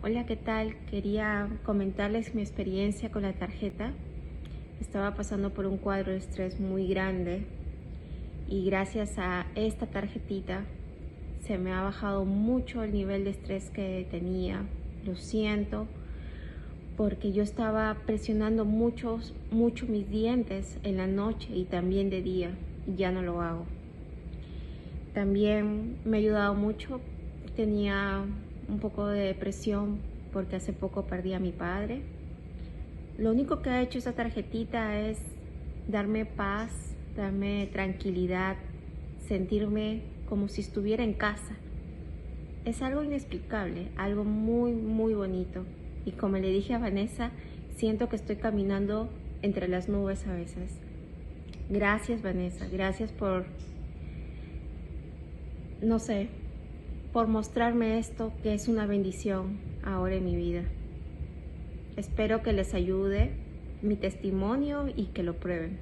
Hola, ¿qué tal? Quería comentarles mi experiencia con la tarjeta. Estaba pasando por un cuadro de estrés muy grande y gracias a esta tarjetita se me ha bajado mucho el nivel de estrés que tenía. Lo siento porque yo estaba presionando mucho mis dientes en la noche y también de día y ya no lo hago. También me ha ayudado mucho. Tenía un poco de depresión porque hace poco perdí a mi padre. Lo único que ha hecho esa tarjetita es darme paz, darme tranquilidad, sentirme como si estuviera en casa. Es algo inexplicable, algo muy bonito. Y como le dije a Vanessa, siento que estoy caminando entre las nubes a veces. Gracias, Vanessa, gracias por, no sé, por mostrarme esto que es una bendición ahora en mi vida. Espero que les ayude mi testimonio y que lo prueben.